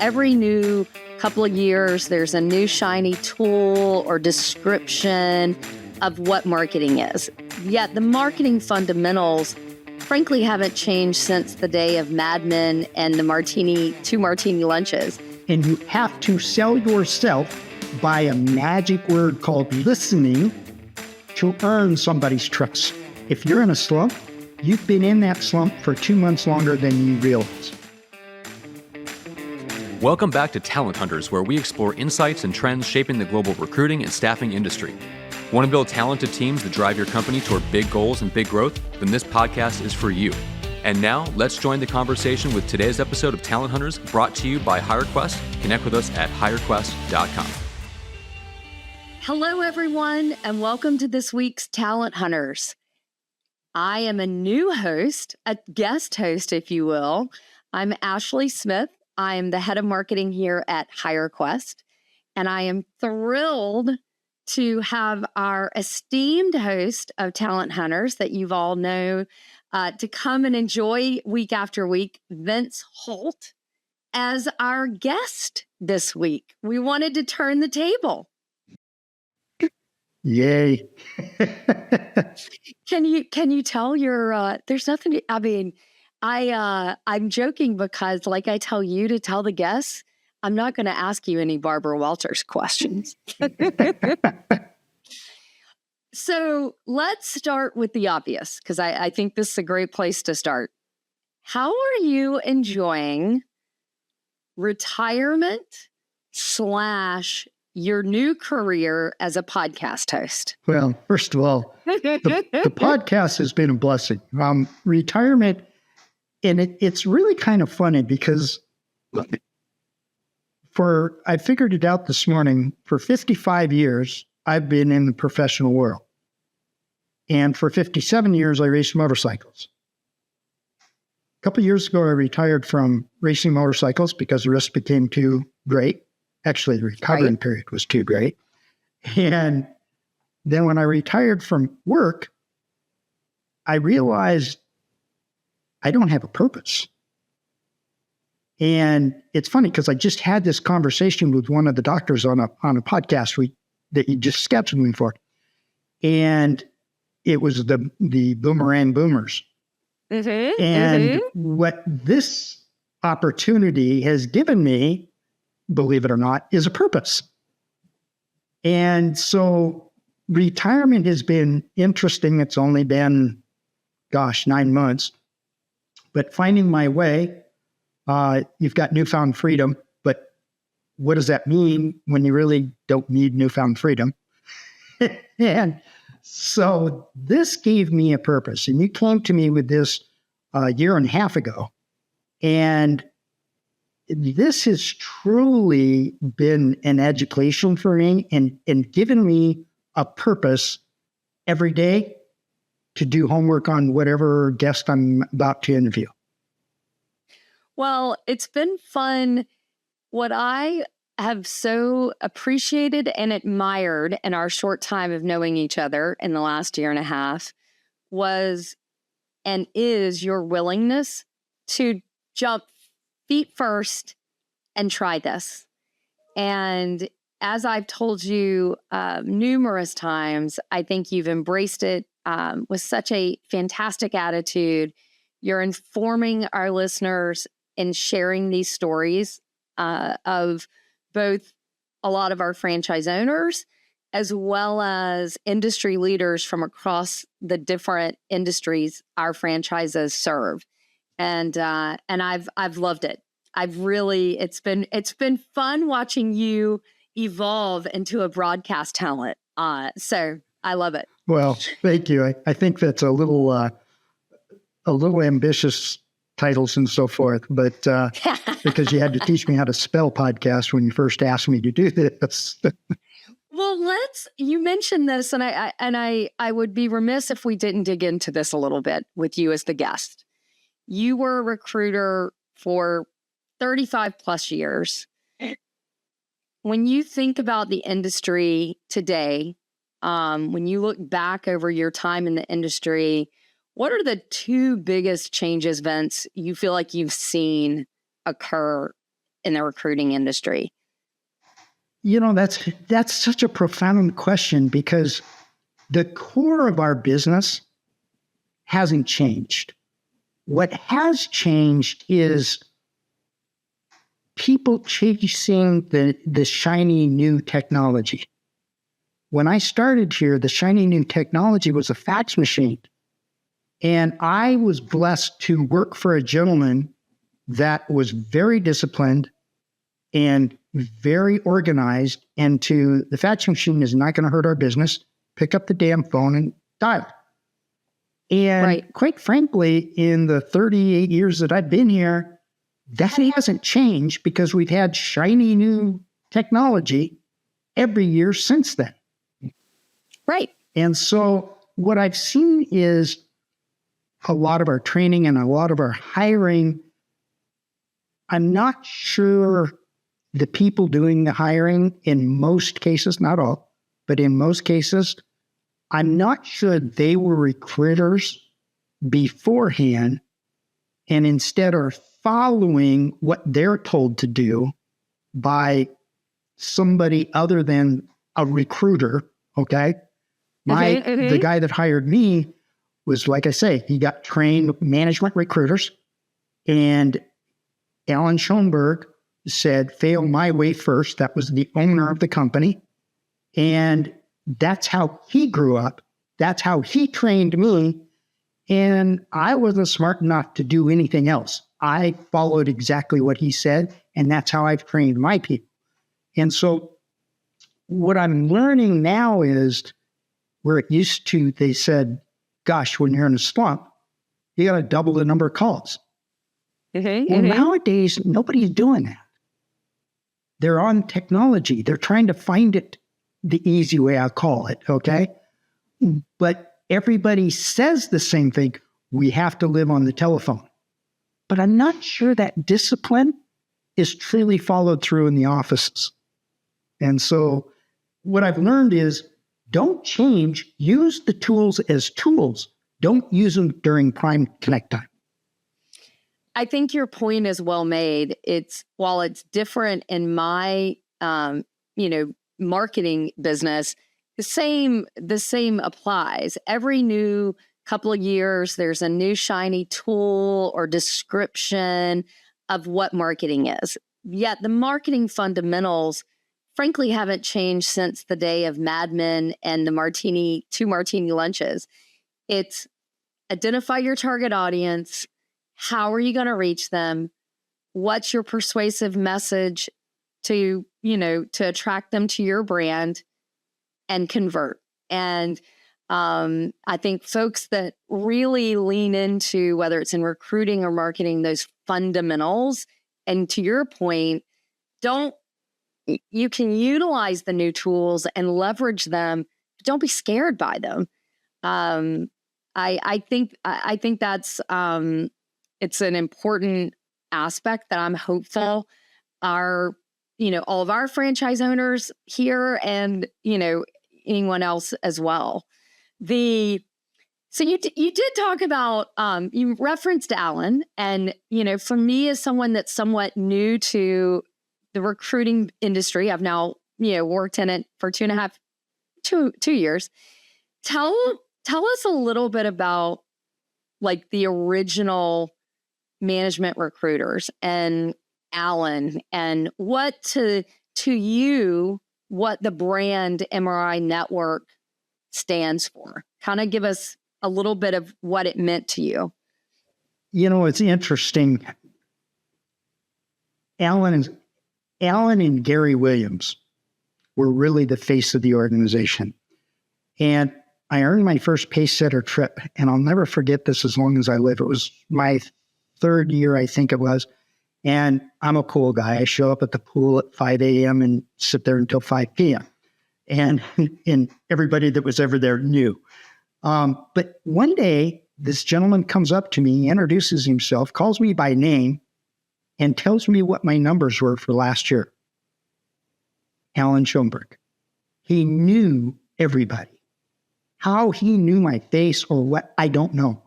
every new couple of years, there's a new shiny tool or description of what marketing is. Yet the marketing fundamentals, frankly, haven't changed since the day of Mad Men and the two martini lunches. And you have to sell yourself by a magic word called listening to earn somebody's trust. If you're in a slump, you've been in that slump for 2 months longer than you realize. Welcome back to Talent Hunters, where we explore insights and trends shaping the global recruiting and staffing industry. Want to build talented teams that drive your company toward big goals and big growth? Then this podcast is for you. And now, let's join the conversation with today's episode of Talent Hunters, brought to you by HireQuest. Connect with us at hirequest.com. Hello, everyone, and welcome to this week's Talent Hunters. I am a new host, a guest host, if you will. I'm Ashley Smith. I am the head of marketing here at HireQuest, and I am thrilled to have our esteemed host of Talent Hunters that you've all know to come and enjoy week after week, Vince Holt, as our guest this week. We wanted to turn the table. Yay. Can you tell there's nothing, I'm joking because like I tell you to tell the guests, I'm not going to ask you any Barbara Walters questions. So let's start with the obvious, because I think this is a great place to start. How are you enjoying retirement / your new career as a podcast host? Well, first of all, the podcast has been a blessing. Retirement, and it's really kind of funny because I figured it out this morning, for 55 years, I've been in the professional world. And for 57 years, I raced motorcycles. A couple of years ago, I retired from racing motorcycles because the risk became too great. Actually, the recovering period was too great. And then when I retired from work, I realized I don't have a purpose. And it's funny because I just had this conversation with one of the doctors on a podcast that you just scheduled me for. And it was the Boomerang Boomers. Mm-hmm, and what this opportunity has given me, believe it or not, is a purpose. And so retirement has been interesting. It's only been, 9 months. But finding my way, you've got newfound freedom. But what does that mean when you really don't need newfound freedom? And so this gave me a purpose. And you came to me with this a year and a half ago. And this has truly been an education for me and given me a purpose every day to do homework on whatever guest I'm about to interview. Well, it's been fun. What I have so appreciated and admired in our short time of knowing each other in the last year and a half was and is your willingness to jump feet first and try this. And as I've told you numerous times, I think you've embraced it with such a fantastic attitude. You're informing our listeners and sharing these stories of both a lot of our franchise owners as well as industry leaders from across the different industries our franchises serve. And I've loved it. It's been fun watching you evolve into a broadcast talent. So I love it. Well, thank you. I think that's a little ambitious titles and so forth, but because you had to teach me how to spell podcast when you first asked me to do this. Well, you mentioned this, and I would be remiss if we didn't dig into this a little bit with you as the guest. You were a recruiter for 35 plus years. When you think about the industry today, when you look back over your time in the industry, what are the two biggest changes, Vince, you feel like you've seen occur in the recruiting industry? That's such a profound question, because the core of our business hasn't changed. What has changed is people chasing the shiny new technology. When I started here, the shiny new technology was a fax machine. And I was blessed to work for a gentleman that was very disciplined and very organized. And the fax machine is not going to hurt our business. Pick up the damn phone and dial. And quite frankly, in the 38 years that I've been here, that hasn't changed, because we've had shiny new technology every year since then. Right. And so what I've seen is a lot of our training and a lot of our hiring, I'm not sure the people doing the hiring, in most cases, not all, but in most cases, I'm not sure they were recruiters beforehand and instead are following what they're told to do by somebody other than a recruiter, okay? The guy that hired me was, like I say, he got trained management recruiters, and Alan Schoenberg said, fail my way first. That was the owner of the company. And that's how he grew up. That's how he trained me. And I wasn't smart enough to do anything else. I followed exactly what he said, and that's how I've trained my people. And so what I'm learning now is, where it used to, they said, gosh, when you're in a slump, you got to double the number of calls. Nowadays, nobody's doing that. They're on technology. They're trying to find it the easy way, I'll call it, okay? But everybody says the same thing. We have to live on the telephone. But I'm not sure that discipline is truly followed through in the offices. And so what I've learned is, don't change. Use the tools as tools. Don't use them during prime connect time. I think your point is well made. While it's different in my, marketing business, the same applies. Every new couple of years, there's a new shiny tool or description of what marketing is. Yet the marketing fundamentals, frankly, haven't changed since the day of Mad Men and the two martini lunches. It's identify your target audience. How are you going to reach them? What's your persuasive message to attract them to your brand and convert? And I think folks that really lean into, whether it's in recruiting or marketing, those fundamentals, and to your point, you can utilize the new tools and leverage them. But don't be scared by them. I think that's it's an important aspect that I'm hopeful all of our franchise owners here, and anyone else as well. So you did talk about you referenced Alan, and for me, as someone that's somewhat new to the recruiting industry, I've now worked in it for 2 years. Tell us a little bit about like the original management recruiters and Alan, and what to you, what the brand MRI Network stands for. Kind of give us a little bit of what it meant to you. It's interesting. Alan and Gary Williams were really the face of the organization. And I earned my first Pacesetter trip, and I'll never forget this as long as I live. It was my third year, I think it was. And I'm a cool guy. I show up at the pool at 5 a.m. and sit there until 5 p.m. And everybody that was ever there knew. But one day, this gentleman comes up to me, introduces himself, calls me by name, and tells me what my numbers were for last year. Alan Schoenberg. He knew everybody. How he knew my face or what, I don't know.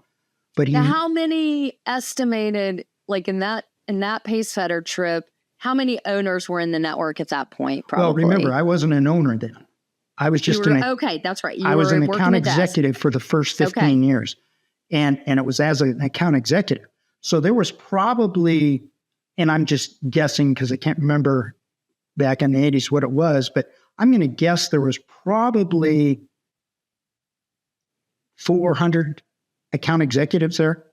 But now, how many estimated, like in that Pacesetter trip, how many owners were in the network at that point? Probably. Well, remember, I wasn't an owner then. I was just okay, that's right. I was an account executive for the first 15 years. And it was as an account executive. So there was probably, and I'm just guessing because I can't remember back in the 80s what it was, but I'm going to guess there was probably 400 account executives there.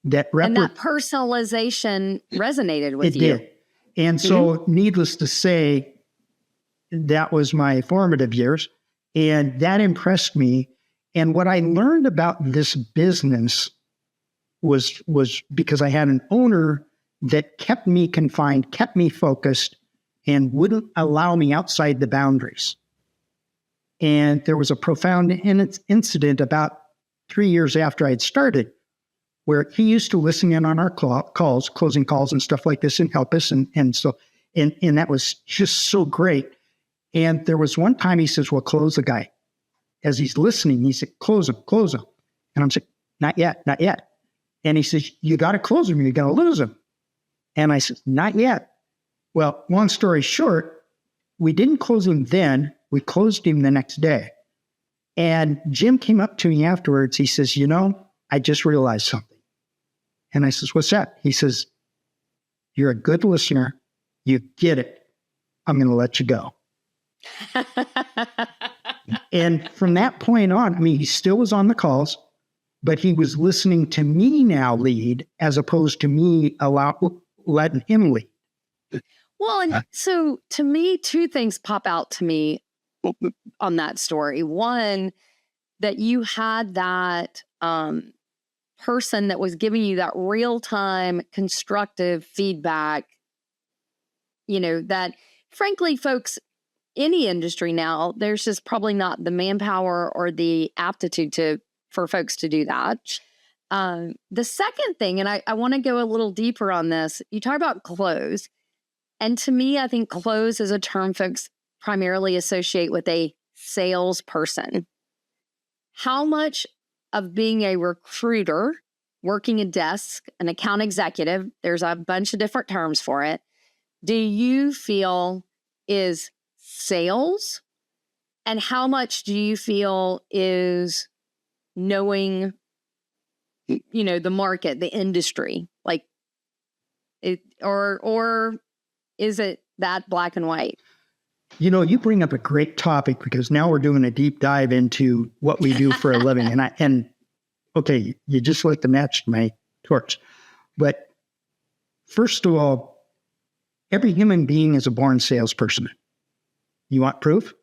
And that personalization resonated with you. It did. And so needless to say, that was my formative years. And that impressed me. And what I learned about this business was because I had an owner that kept me confined, kept me focused, and wouldn't allow me outside the boundaries. And there was a profound incident about 3 years after I had started, where he used to listen in on our calls, closing calls and stuff like this, and help us. And that was just so great. And there was one time he says, well, close the guy. As he's listening, he said, close him. And I'm saying, not yet. And he says, you got to close him. You're going to lose him. And I said, not yet. Well, long story short, we didn't close him then. We closed him the next day. And Jim came up to me afterwards. He says, I just realized something. And I says, what's that? He says, you're a good listener. You get it. I'm going to let you go. And from that point on, he still was on the calls, but he was listening to me now lead as opposed to me letting him lead. Well, and so to me, two things pop out to me on that story. One, that you had that person that was giving you that real-time constructive feedback, that frankly, folks, any industry now, there's just probably not the manpower or the aptitude for folks to do that. The second thing, and I want to go a little deeper on this, you talk about close. And to me, I think close is a term folks primarily associate with a salesperson. How much of being a recruiter, working a desk, an account executive, there's a bunch of different terms for it, do you feel is sales? And how much do you feel is knowing, the market, the industry, like it, or is it that black and white? You bring up a great topic because now we're doing a deep dive into what we do for a living. And okay, you just lit the match to my torch. But first of all, every human being is a born salesperson. You want proof?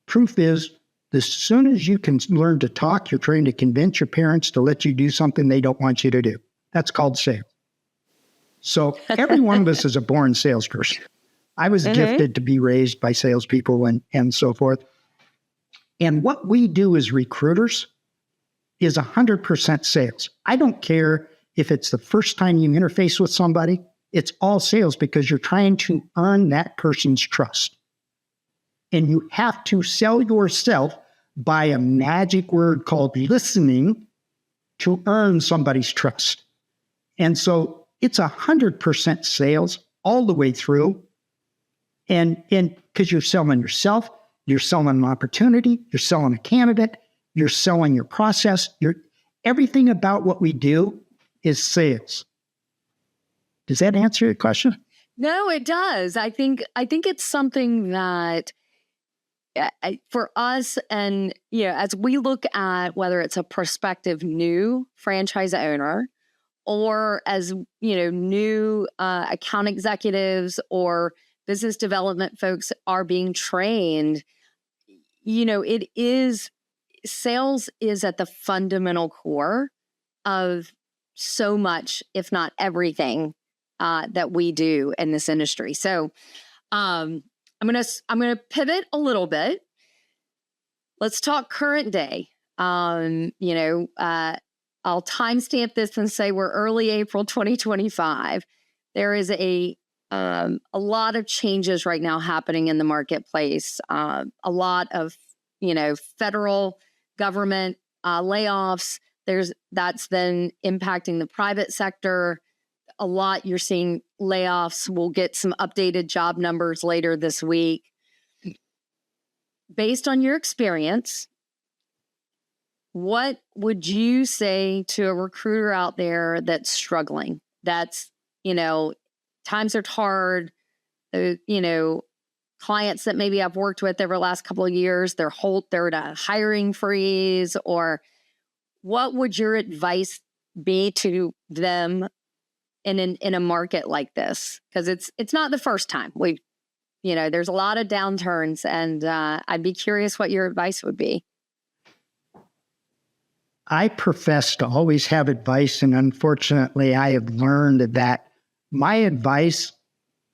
Proof is as soon as you can learn to talk, you're trying to convince your parents to let you do something they don't want you to do. That's called sales. So every one of us is a born salesperson. I was gifted to be raised by salespeople and so forth. And what we do as recruiters is 100% sales. I don't care if it's the first time you interface with somebody. It's all sales because you're trying to earn that person's trust. And you have to sell yourself by a magic word called listening to earn somebody's trust. And so it's 100% sales all the way through. And because you're selling yourself, you're selling an opportunity, you're selling a candidate, you're selling your process, everything about what we do is sales. Does that answer your question? No, it does. I think it's something that for us, and as we look at whether it's a prospective new franchise owner or as new account executives or business development folks are being trained, it is sales is at the fundamental core of so much, if not everything, that we do in this industry. So I'm gonna pivot a little bit. Let's talk current day. I'll timestamp this and say we're early April 2025. There is a lot of changes right now happening in the marketplace. A lot of federal government layoffs. That's then impacting the private sector. a lot. You're seeing layoffs. We'll get some updated job numbers later this week. Based on your experience, what would you say to a recruiter out there that's struggling? That's, times are hard. Clients that maybe I've worked with over the last couple of years, they're in a hiring freeze, or what would your advice be to them in a market like this? Because it's not the first time there's a lot of downturns, and I'd be curious what your advice would be. I profess to always have advice, and unfortunately, I have learned that my advice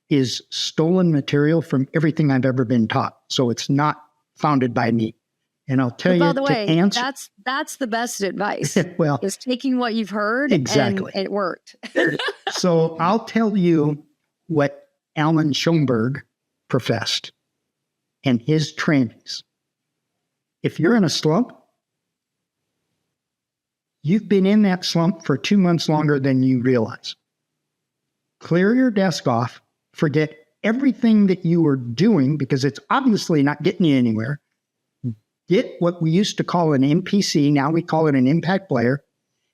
is stolen material from everything I've ever been taught. So it's not founded by me. And I'll tell you, by the way, to answer, that's the best advice. Well, is taking what you've heard, exactly, and it worked. So I'll tell you what Alan Schoenberg professed and his trainings. If you're in a slump, you've been in that slump for 2 months longer than you realize. Clear your desk off, forget everything that you were doing because it's obviously not getting you anywhere. Get what we used to call an NPC, now we call it an impact player,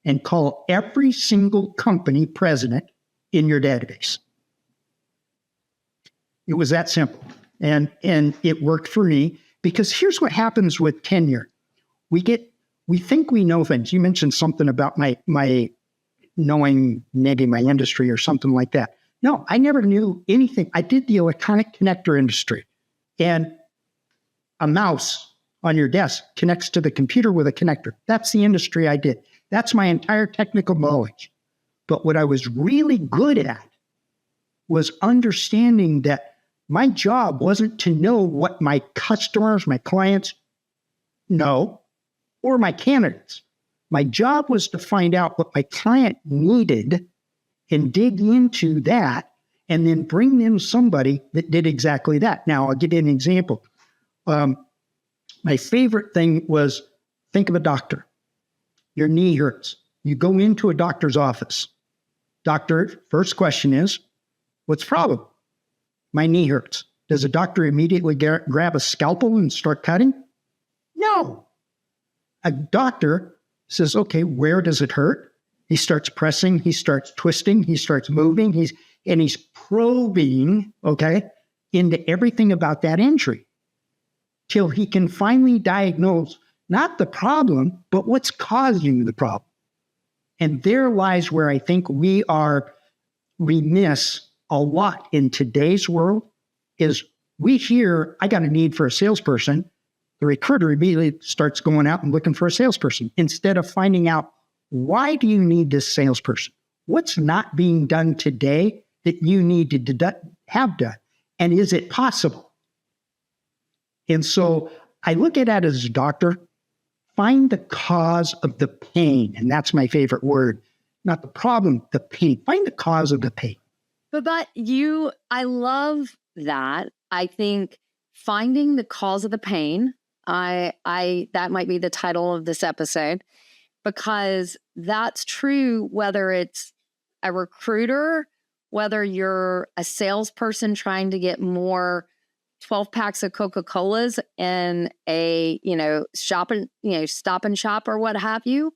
and call every single company president in your database. It was that simple. And it worked for me because here's what happens with tenure. We think we know things. You mentioned something about my knowing maybe my industry or something like that. No, I never knew anything. I did the electronic connector industry, and a mouse on your desk connects to the computer with a connector. That's the industry I did. That's my entire technical knowledge. But what I was really good at was understanding that my job wasn't to know what my customers, my clients know, or my candidates. My job was to find out what my client needed and dig into that and then bring them somebody that did exactly that. Now, I'll give you an example. My favorite thing was, think of a doctor. Your knee hurts. You go into a doctor's office. Doctor, first question is, what's the problem? My knee hurts. Does a doctor immediately grab a scalpel and start cutting? No. A doctor says, okay, where does it hurt? He starts pressing, he starts twisting, he starts moving, he's probing, into everything about that injury till he can finally diagnose not the problem, but what's causing the problem. And there lies where I think we miss a lot in today's world is we hear, I got a need for a salesperson. The recruiter immediately starts going out and looking for a salesperson instead of finding out, why do you need this salesperson? What's not being done today that you need to have done? And is it possible? And so I look at that as a doctor, find the cause of the pain. And that's my favorite word, not the problem, the pain. Find the cause of the pain. But I love that. I think finding the cause of the pain, that might be the title of this episode, because that's true whether it's a recruiter, whether you're a salesperson trying to get more 12 packs of Coca-Colas in a, stop and shop or what have you.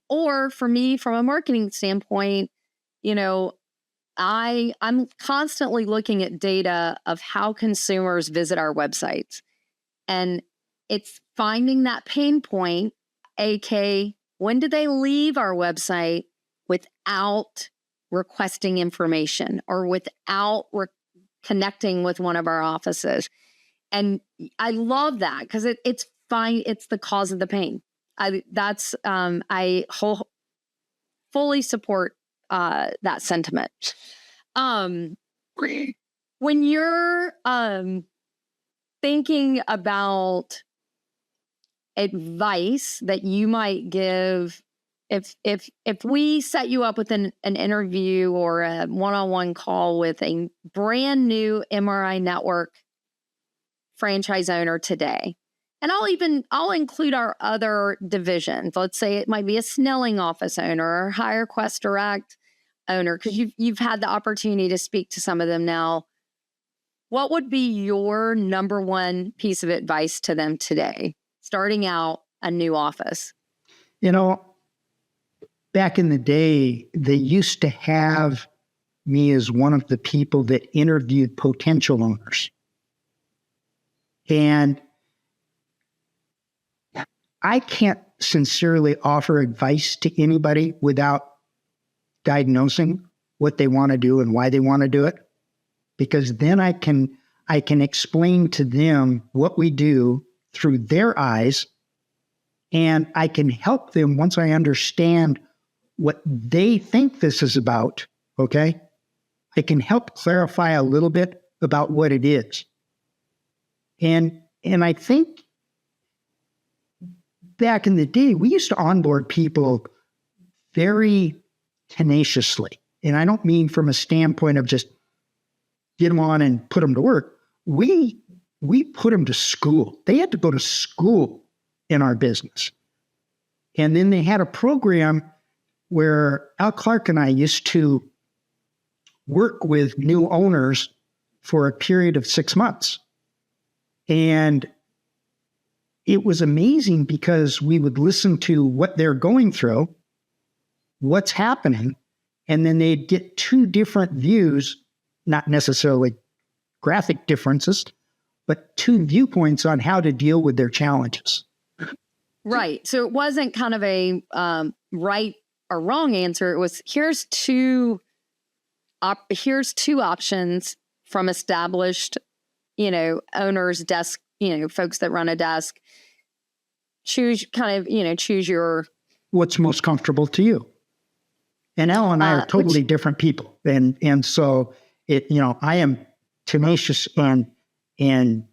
Or for me, from a marketing standpoint, I'm constantly looking at data of how consumers visit our websites. And it's finding that pain point, aka when do they leave our website without requesting information or without connecting with one of our offices. And I love that because it's fine. It's the cause of the pain. I fully support that sentiment. When you're thinking about advice that you might give, if we set you up with an interview or a one-on-one call with a brand new MRI network franchise owner today, and I'll include our other divisions. Let's say it might be a Snelling office owner or HireQuest Direct, owner, because you've had the opportunity to speak to some of them now, what would be your number one piece of advice to them today, starting out a new office? You know, back in the day, they used to have me as one of the people that interviewed potential owners. And I can't sincerely offer advice to anybody without diagnosing what they want to do and why they want to do it, because then I can explain to them what we do through their eyes, and I can help them once I understand what they think this is about. Okay, I can help clarify a little bit about what it is, and I think back in the day we used to onboard people very tenaciously. And I don't mean from a standpoint of just get them on and put them to work. We put them to school. They had to go to school in our business. And then they had a program where Al Clark and I used to work with new owners for a period of 6 months. And it was amazing because we would listen to what they're going through, what's happening, and then they'd get two different views, not necessarily graphic differences, but two viewpoints on how to deal with their challenges. Right. So it wasn't kind of a right or wrong answer. It was here's two options from established, owners, desk, folks that run a desk. Choose your what's most comfortable to you. And Al and I are totally different people. And so I am tenacious and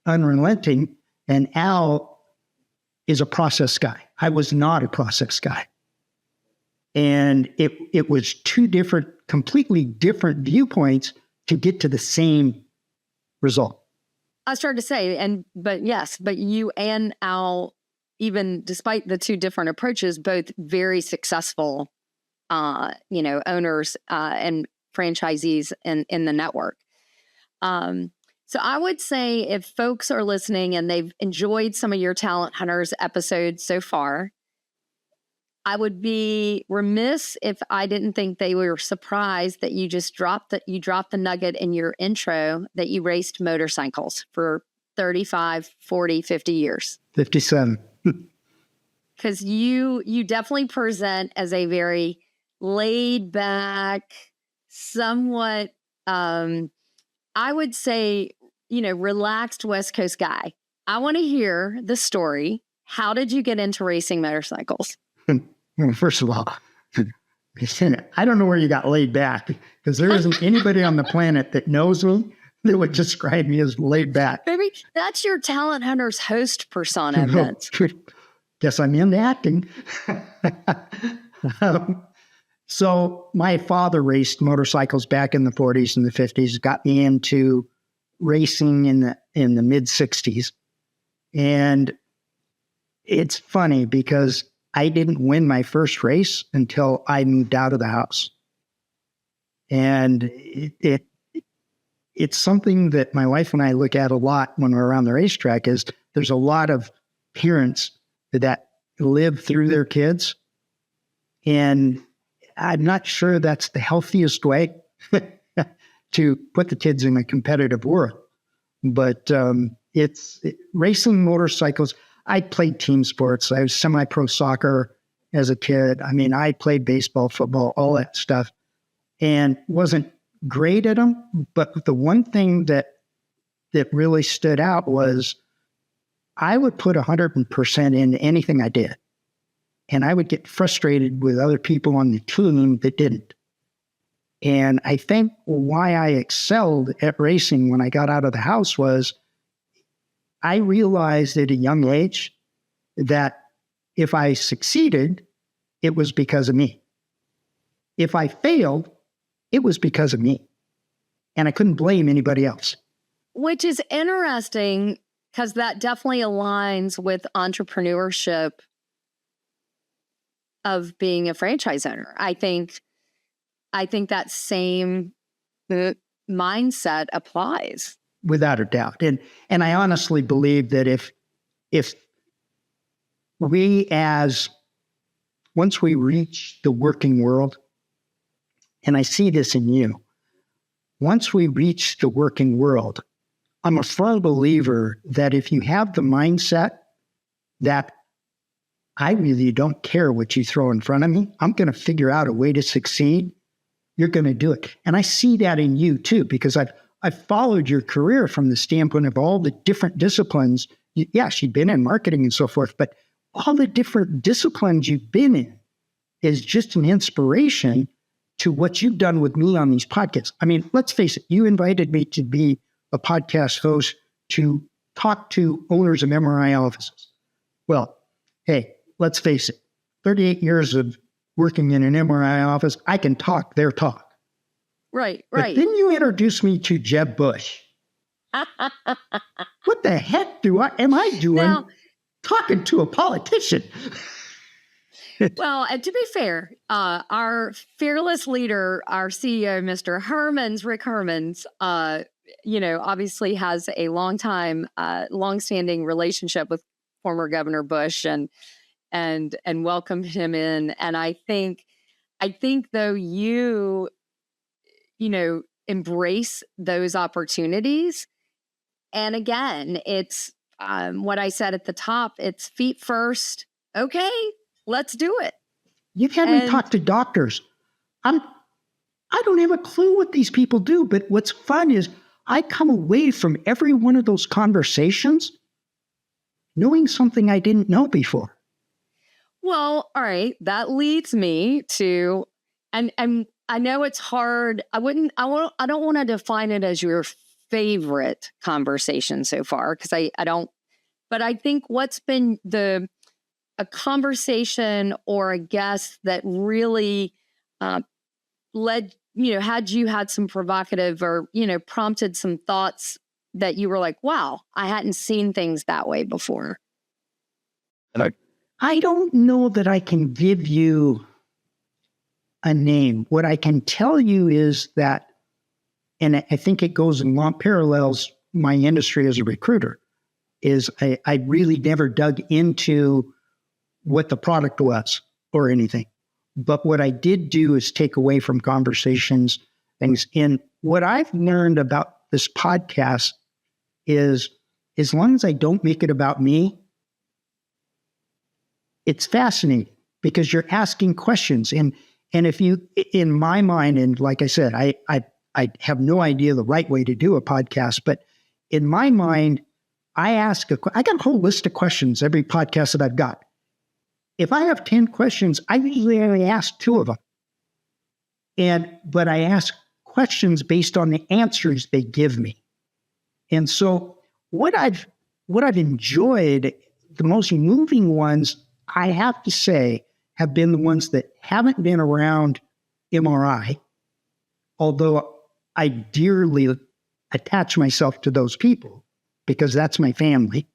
unrelenting, and Al is a process guy. I was not a process guy. And it was two completely different viewpoints to get to the same result. I started to say, but you and Al, even despite the two different approaches, both very successful, owners and franchisees in the network. So I would say if folks are listening and they've enjoyed some of your Talent Hunters episodes so far, I would be remiss if I didn't think they were surprised that you just dropped the nugget in your intro that you raced motorcycles for 35, 40, 50 years. 57. Because you definitely present as a very laid back, somewhat, I would say, relaxed West Coast guy. I want to hear the story. How did you get into racing motorcycles? Well, first of all, I don't know where you got laid back, because there isn't anybody on the planet that knows me that would describe me as laid back. Maybe that's your Talent Hunters host persona, Vince. Guess I'm into acting. So my father raced motorcycles back in the 40s and the 50s, got me into racing in the mid 60s. And it's funny because I didn't win my first race until I moved out of the house. And it's something that my wife and I look at a lot when we're around the racetrack. Is there's a lot of parents that live through their kids. And I'm not sure that's the healthiest way to put the kids in a competitive world. But racing motorcycles. I played team sports. I was semi-pro soccer as a kid. I mean, I played baseball, football, all that stuff, and wasn't great at them. But the one thing that really stood out was I would put 100% into anything I did. And I would get frustrated with other people on the team that didn't. And I think why I excelled at racing when I got out of the house was I realized at a young age that if I succeeded, it was because of me. If I failed, it was because of me. And I couldn't blame anybody else. Which is interesting because that definitely aligns with entrepreneurship of being a franchise owner. I think I think that same mindset applies. Without a doubt. And I honestly believe that if we once we reach the working world, and I see this in you, once we reach the working world, I'm a firm believer that if you have the mindset that I really don't care what you throw in front of me, I'm going to figure out a way to succeed, you're going to do it. And I see that in you too, because I've followed your career from the standpoint of all the different disciplines. Yes, you've been in marketing and so forth, but all the different disciplines you've been in is just an inspiration to what you've done with me on these podcasts. I mean, let's face it, you invited me to be a podcast host to talk to owners of MRI offices. Well, hey, let's face it, 38 years of working in an MRI office, I can talk their talk. Right. But then you introduced me to Jeb Bush. What the heck am I doing now, talking to a politician? Well, and to be fair, our fearless leader, our CEO, Mr. Rick Hermans, obviously has a longstanding relationship with former Governor Bush and welcomed him in. And I think though you embrace those opportunities. And again, it's what I said at the top, it's feet first. Okay, let's do it. You've had me talk to doctors. I don't have a clue what these people do, but what's fun is I come away from every one of those conversations knowing something I didn't know before. Well, all right. That leads me to, and I know it's hard. I don't want to define it as your favorite conversation so far, because I don't, but I think what's been a conversation or a guest that really led, had you had some provocative or, prompted some thoughts that you were like, wow, I hadn't seen things that way before? I don't know that I can give you a name. What I can tell you is that, and I think it goes in long parallels my industry as a recruiter, is I really never dug into what the product was or anything. But what I did do is take away from conversations things. And what I've learned about this podcast is, as long as I don't make it about me, it's fascinating because you're asking questions. And if you, in my mind, and like I said, I have no idea the right way to do a podcast, but in my mind, I got a whole list of questions every podcast that I've got. If I have 10 questions, I usually only ask 2 of them. But I ask questions based on the answers they give me. And so what I've enjoyed, the most moving ones, I have to say, have been the ones that haven't been around MRI, although I dearly attach myself to those people because that's my family.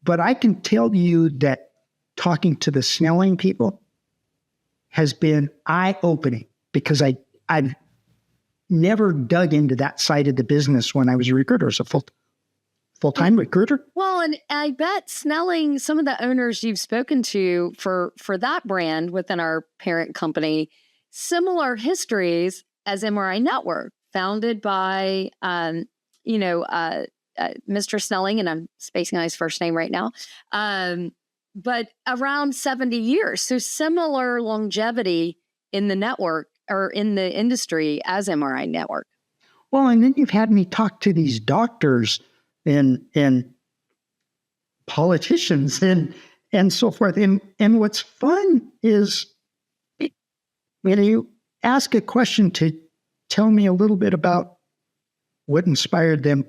But I can tell you that talking to the Snelling people has been eye-opening because I've never dug into that side of the business when I was a recruiter, as a full-time recruiter. Well, and I bet Snelling, some of the owners you've spoken to for that brand within our parent company, similar histories as MRI Network, founded by, Mr. Snelling, and I'm spacing on his first name right now, but around 70 years. So similar longevity in the network or in the industry as MRI Network. Well, and then you've had me talk to these doctors and politicians and so forth. And what's fun is when you ask a question to tell me a little bit about what inspired them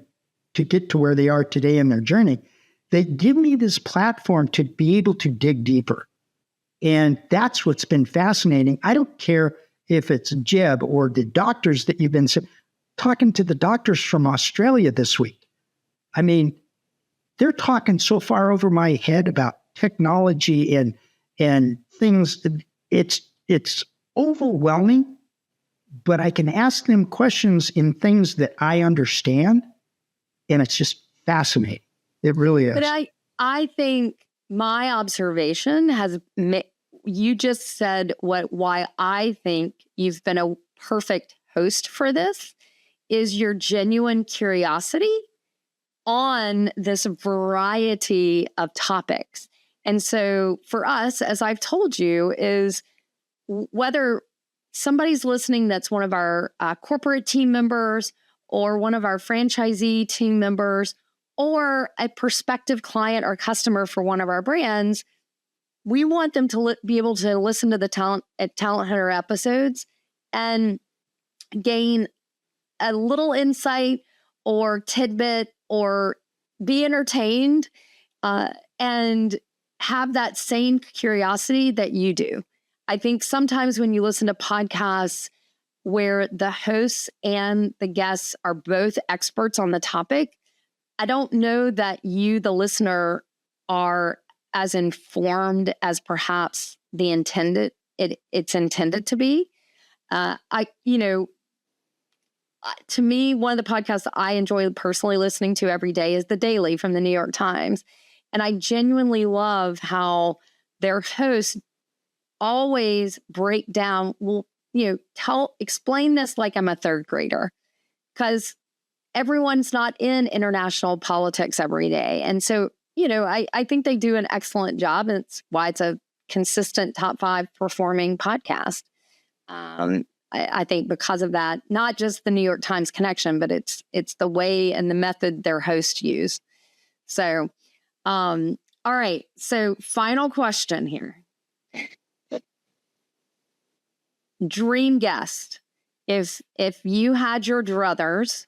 to get to where they are today in their journey, they give me this platform to be able to dig deeper. And that's what's been fascinating. I don't care if it's Jeb or the doctors that you've been talking to, the doctors from Australia this week. I mean, they're talking so far over my head about technology and things. It's overwhelming, but I can ask them questions in things that I understand, and it's just fascinating. It really is. But I think my observation you just said why I think you've been a perfect host for this is your genuine curiosity on this variety of topics. And so for us, as I've told you, is whether somebody's listening that's one of our corporate team members or one of our franchisee team members or a prospective client or customer for one of our brands, we want them to be able to listen to the Talent Hunter episodes and gain a little insight or tidbit or be entertained and have that same curiosity that you do. I think sometimes when you listen to podcasts where the hosts and the guests are both experts on the topic, I don't know that you, the listener, are as informed as perhaps it's intended to be. To me, one of the podcasts that I enjoy personally listening to every day is The Daily from the New York Times. And I genuinely love how their hosts always break down, explain this like I'm a third grader, because everyone's not in international politics every day. And so, I think they do an excellent job. And it's why it's a consistent top 5 performing podcast. I think because of that, not just the New York Times connection, but it's the way and the method their hosts use. So, all right. So final question here. Dream guest. If you had your druthers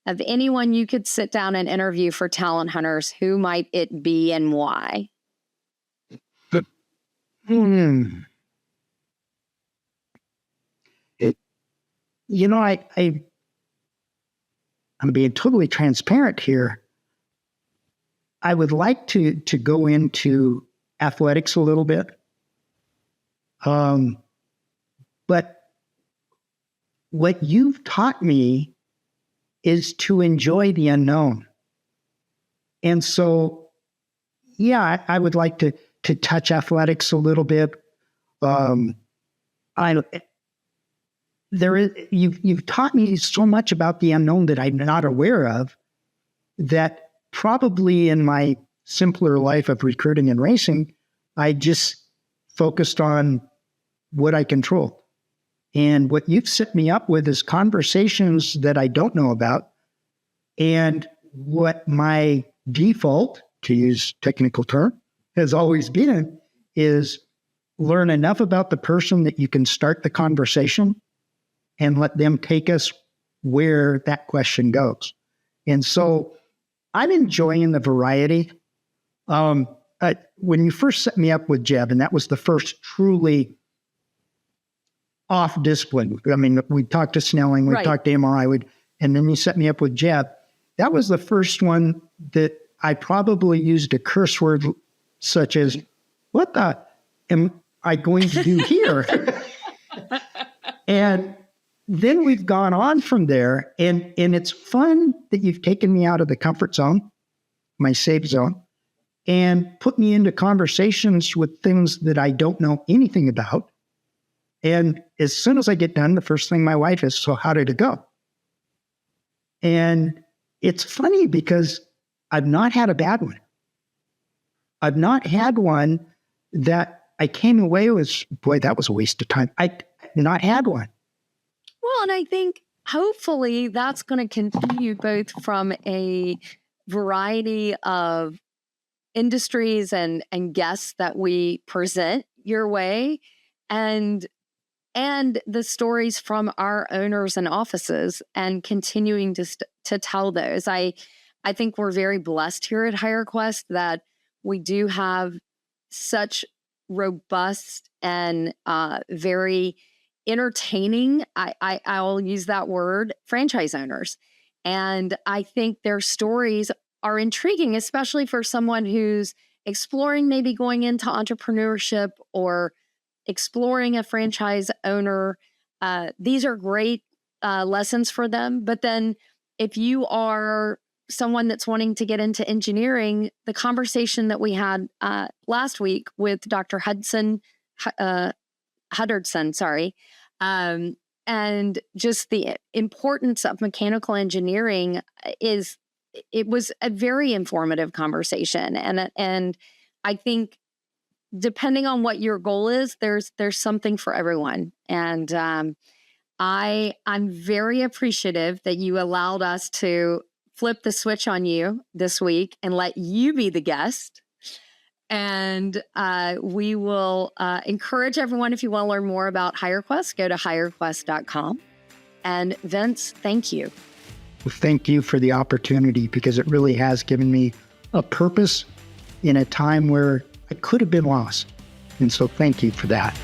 of anyone you could sit down and interview for Talent Hunters, who might it be and why? I'm being totally transparent here. I would like to go into athletics a little bit. But what you've taught me is to enjoy the unknown. And so, yeah, I would like to touch athletics a little bit. You've taught me so much about the unknown that I'm not aware of, that probably in my simpler life of recruiting and racing, I just focused on what I control. And what you've set me up with is conversations that I don't know about. And what my default, to use technical term, has always been is learn enough about the person that you can start the conversation and let them take us where that question goes. And so I'm enjoying the variety. When you first set me up with Jeb, and that was the first truly off discipline. I mean, we talked to Snelling, we talked to MRI, and then you set me up with Jeb. That was the first one that I probably used a curse word such as, what the am I going to do here? And then we've gone on from there, and it's fun that you've taken me out of the comfort zone, my safe zone, and put me into conversations with things that I don't know anything about. And as soon as I get done, the first thing my wife is, so how did it go? And it's funny because I've not had a bad one. I've not had one that I came away with, boy, that was a waste of time. I've not had one. Well, and I think hopefully that's going to continue both from a variety of industries and guests that we present your way, and the stories from our owners and offices, and continuing to tell those. I think we're very blessed here at HireQuest that we do have such robust and very entertaining, I'll use that word, franchise owners. And I think their stories are intriguing, especially for someone who's exploring maybe going into entrepreneurship or exploring a franchise owner these are great lessons for them. But then if you are someone that's wanting to get into engineering, the conversation that we had last week with Dr. Huddardson, and just the importance of mechanical engineering it was a very informative conversation. And I think depending on what your goal is, there's something for everyone. And I'm very appreciative that you allowed us to flip the switch on you this week and let you be the guest. And we will encourage everyone, if you want to learn more about HireQuest, go to hirequest.com. And Vince, thank you. Well, thank you for the opportunity, because it really has given me a purpose in a time where I could have been lost. And so thank you for that.